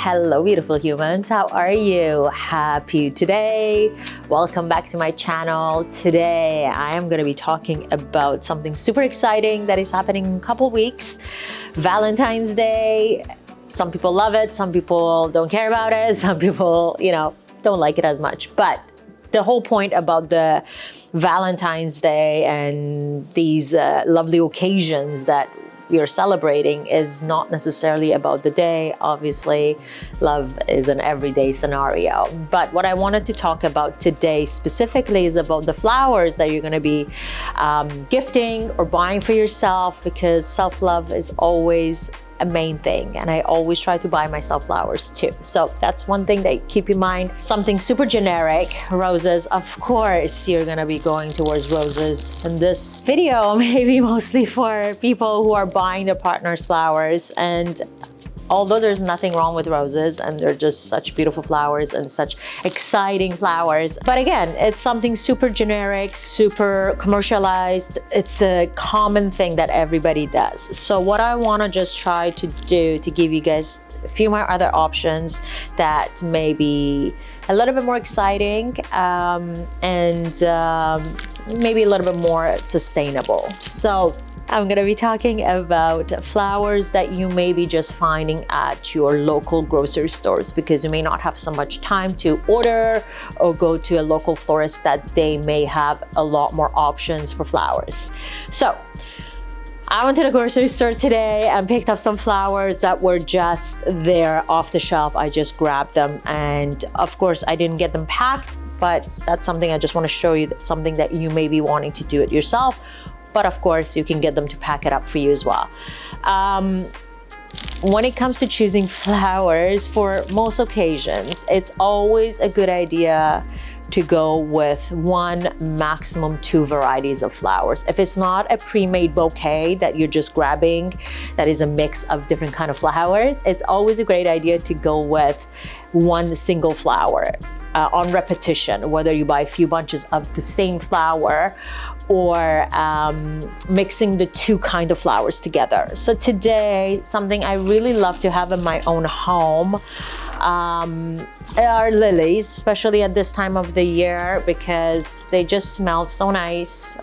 Hello, beautiful humans. How are you? Happy today. Welcome back to my channel. Today, I am going to be talking about something super exciting that is happening in a couple weeks. Valentine's Day. Some people love it. Some people don't care about it. Some people, don't like it as much. But the whole point about the Valentine's Day and these lovely occasions that we are celebrating is not necessarily about the day. Obviously, love is an everyday scenario. But what I wanted to talk about today specifically is about the flowers that you're going to be gifting or buying for yourself, because self-love is always a main thing, and I always try to buy myself flowers too. So that's one thing that keep in mind. Something super generic, roses. Of course, you're gonna be going towards roses in this video, maybe mostly for people who are buying their partner's flowers. And although there's nothing wrong with roses and they're just such beautiful flowers and such exciting flowers, but again, it's something super generic, super commercialized. It's a common thing that everybody does. So what I want to just try to do to give you guys a few more other options that may be a little bit more exciting and maybe a little bit more sustainable. So I'm going to be talking about flowers that you may be just finding at your local grocery stores, because you may not have so much time to order or go to a local florist that they may have a lot more options for flowers. So I went to the grocery store today and picked up some flowers that were just there off the shelf. I just grabbed them, and of course I didn't get them packed, but that's something I just want to show you, something that you may be wanting to do it yourself. But of course, you can get them to pack it up for you as well. When it comes to choosing flowers for most occasions, it's always a good idea to go with one, maximum two varieties of flowers. If it's not a pre-made bouquet that you're just grabbing, that is a mix of different kind of flowers, it's always a great idea to go with one single flower on repetition, whether you buy a few bunches of the same flower or mixing the two kind of flowers together. So today, something I really love to have in my own home are lilies, especially at this time of the year, because they just smell so nice.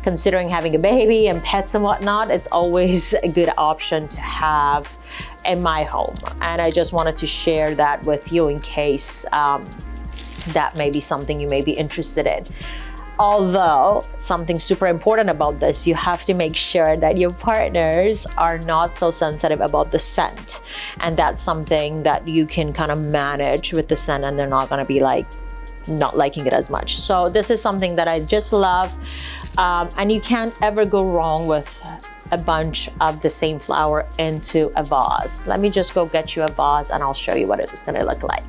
Considering having a baby and pets and whatnot, it's always a good option to have in my home. And I just wanted to share that with you in case that may be something you may be interested in. Although, something super important about this, you have to make sure that your partners are not so sensitive about the scent. And that's something that you can kind of manage with the scent, and they're not gonna be like not liking it as much. So this is something that I just love. And you can't ever go wrong with a bunch of the same flower into a vase. Let me just go get you a vase and I'll show you what it's gonna look like.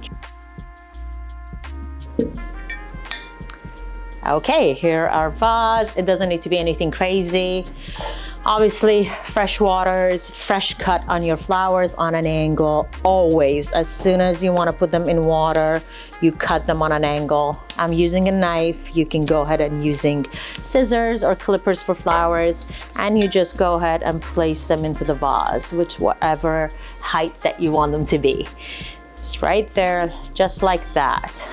Okay, here are vase. It doesn't need to be anything crazy. Obviously, fresh waters, fresh cut on your flowers on an angle, always. As soon as you want to put them in water, you cut them on an angle. I'm using a knife. You can go ahead and using scissors or clippers for flowers, and you just go ahead and place them into the vase, which whatever height that you want them to be. It's right there, just like that.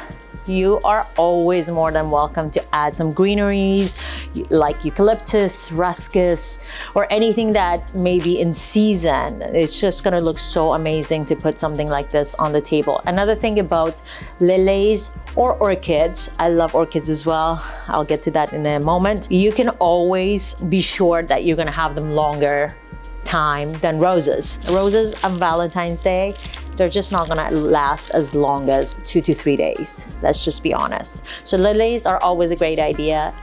You are always more than welcome to add some greeneries like eucalyptus, ruscus, or anything that may be in season. It's just gonna look so amazing to put something like this on the table. Another thing about lilies or orchids, I love orchids as well. I'll get to that in a moment. You can always be sure that you're gonna have them longer time than roses. Roses on Valentine's Day, they're just not gonna last as long as 2 to 3 days. Let's just be honest. So lilies are always a great idea.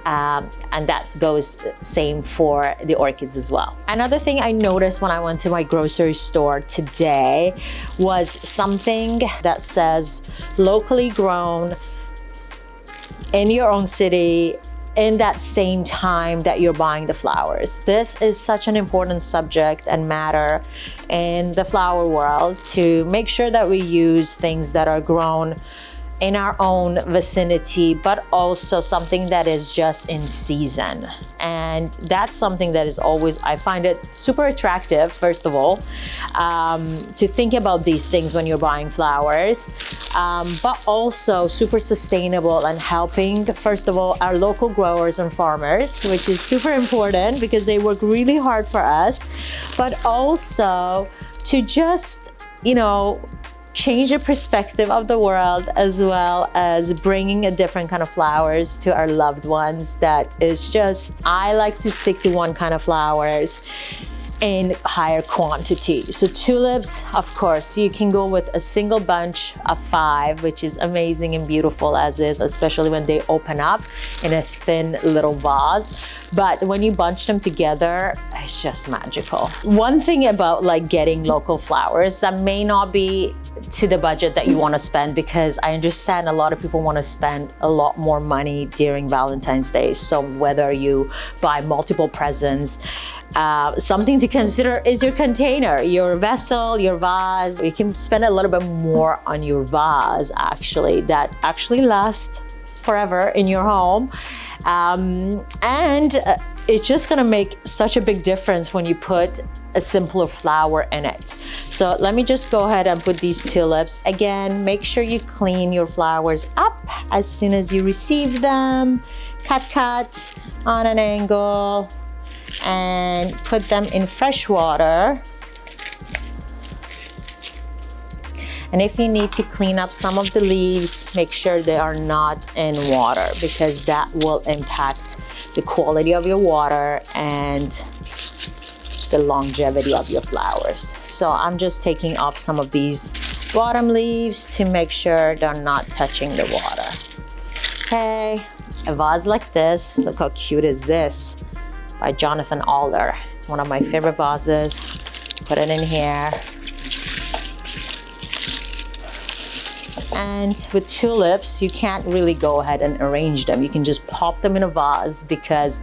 And that goes same for the orchids as well. Another thing I noticed when I went to my grocery store today was something that says locally grown in your own city in that same time that you're buying the flowers. This is such an important subject and matter in the flower world, to make sure that we use things that are grown in our own vicinity, but also something that is just in season. And that's something that is always, I find it super attractive, first of all, to think about these things when you're buying flowers, but also super sustainable and helping, first of all, our local growers and farmers, which is super important because they work really hard for us, but also to just, you know, change the perspective of the world, as well as bringing a different kind of flowers to our loved ones. That is just, I like to stick to one kind of flowers in higher quantity. So tulips, of course, you can go with a single bunch of 5, which is amazing and beautiful as is, especially when they open up in a thin little vase. But when you bunch them together, it's just magical. One thing about like getting local flowers that may not be to the budget that you want to spend, because I understand a lot of people want to spend a lot more money during Valentine's Day. So whether you buy multiple presents, something to consider is your container, your vessel, your vase. You can spend a little bit more on your vase, actually, that actually lasts forever in your home. It's just gonna make such a big difference when you put a simpler flower in it. So let me just go ahead and put these tulips. Again, make sure you clean your flowers up as soon as you receive them. Cut on an angle and put them in fresh water. And if you need to clean up some of the leaves, make sure they are not in water, because that will impact the quality of your water and the longevity of your flowers. So I'm just taking off some of these bottom leaves to make sure they're not touching the water. Okay, a vase like this, look how cute is this, by Jonathan Alder. It's one of my favorite vases. Put it in here. And with tulips, you can't really go ahead and arrange them. You can just pop them in a vase, because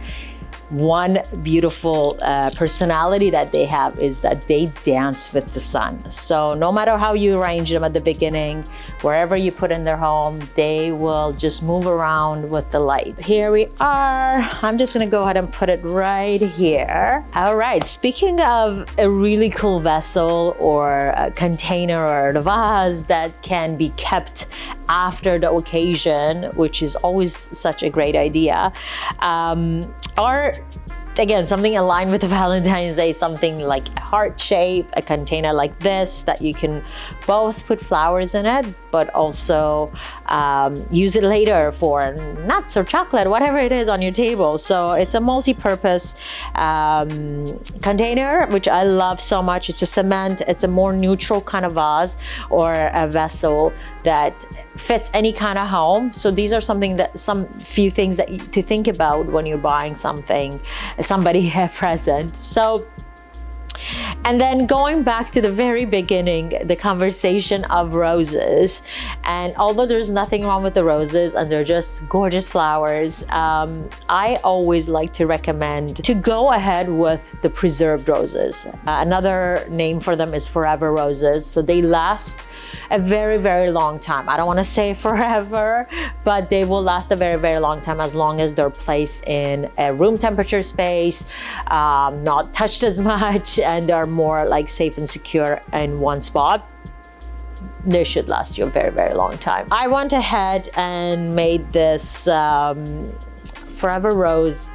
one beautiful personality that they have is that they dance with the sun. So no matter how you arrange them at the beginning, wherever you put in their home, they will just move around with the light. Here we are. I'm just gonna go ahead and put it right here. All right, speaking of a really cool vessel or a container or a vase that can be kept after the occasion, which is always such a great idea, or again, something aligned with the Valentine's Day, something like a heart shape, a container like this that you can both put flowers in it, but also use it later for nuts or chocolate, whatever it is on your table. So it's a multi-purpose container, which I love so much. It's a cement, it's a more neutral kind of vase or a vessel that fits any kind of home. So these are some few things that to think about when you're buying somebody a present. So, and then going back to the very beginning, the conversation of roses, and although there's nothing wrong with the roses and they're just gorgeous flowers, I always like to recommend to go ahead with the preserved roses. Another name for them is forever roses. So they last a very, very long time. I don't want to say forever, but they will last a very, very long time, as long as they're placed in a room temperature space, not touched as much, and they're more like safe and secure in one spot. They should last you a very, very long time. I went ahead and made this forever rose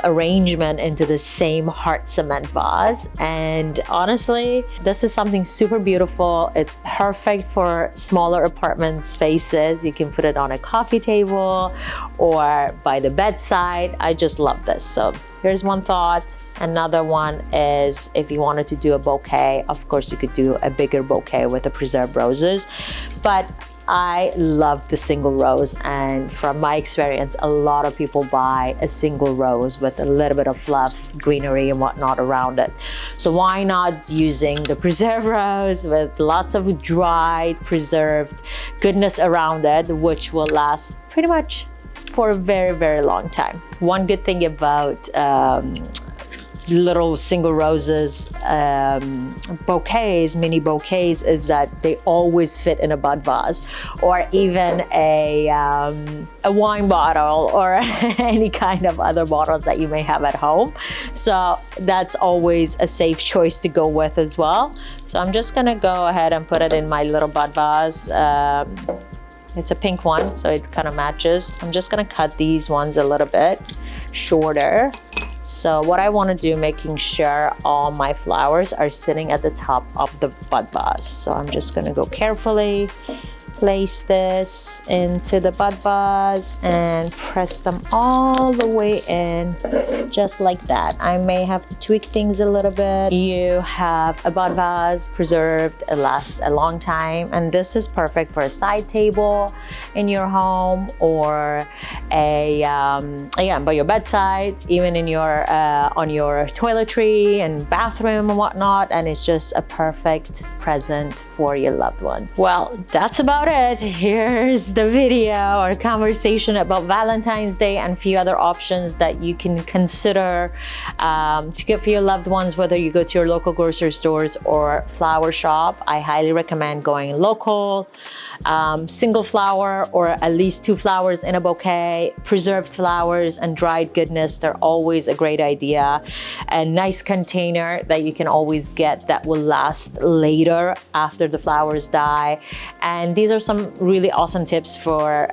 arrangement into the same heart cement vase, and honestly, this is something super beautiful. It's perfect for smaller apartment spaces. You can put it on a coffee table or by the bedside. I just love this. So here's one thought. Another one is, if you wanted to do a bouquet, of course you could do a bigger bouquet with the preserved roses, but I love the single rose, and from my experience, a lot of people buy a single rose with a little bit of fluff, greenery and whatnot around it. So why not using the preserved rose with lots of dried, preserved goodness around it, which will last pretty much for a very, very long time. One good thing about little single roses bouquets, mini bouquets, is that they always fit in a bud vase, or even a wine bottle, or any kind of other bottles that you may have at home. So that's always a safe choice to go with as well. So I'm just gonna go ahead and put it in my little bud vase. It's a pink one, so it kind of matches. I'm just gonna cut these ones a little bit shorter. So what I want to do, making sure all my flowers are sitting at the top of the bud vase. So I'm just going to go carefully place this into the bud vase and press them all the way in, just like that. I may have to tweak things a little bit. You have a bud vase preserved, it lasts a long time, and this is perfect for a side table in your home, or a again, by your bedside, even in your on your toiletry and bathroom and whatnot, and it's just a perfect present for your loved one. Well, that's about it. Here's the video or conversation about Valentine's Day and a few other options that you can consider to get for your loved ones, whether you go to your local grocery stores or flower shop. I highly recommend going local, single flower, or at least 2 flowers in a bouquet. Preserved flowers and dried goodness, they're always a great idea. A nice container that you can always get that will last later after the flowers die. And these are some really awesome tips for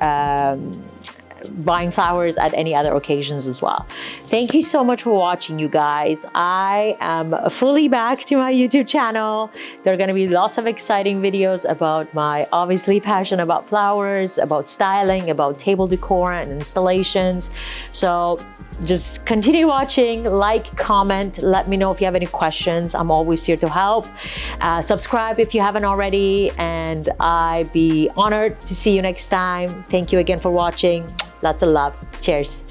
buying flowers at any other occasions as well. Thank you so much for watching, you guys. I am fully back to my YouTube channel. There are going to be lots of exciting videos about my obviously passion about flowers, about styling, about table decor and installations. So just continue watching, like, comment, let me know if you have any questions. I'm always here to help. Subscribe if you haven't already, and I'd be honored to see you next time. Thank you again for watching. Lots of love. Cheers.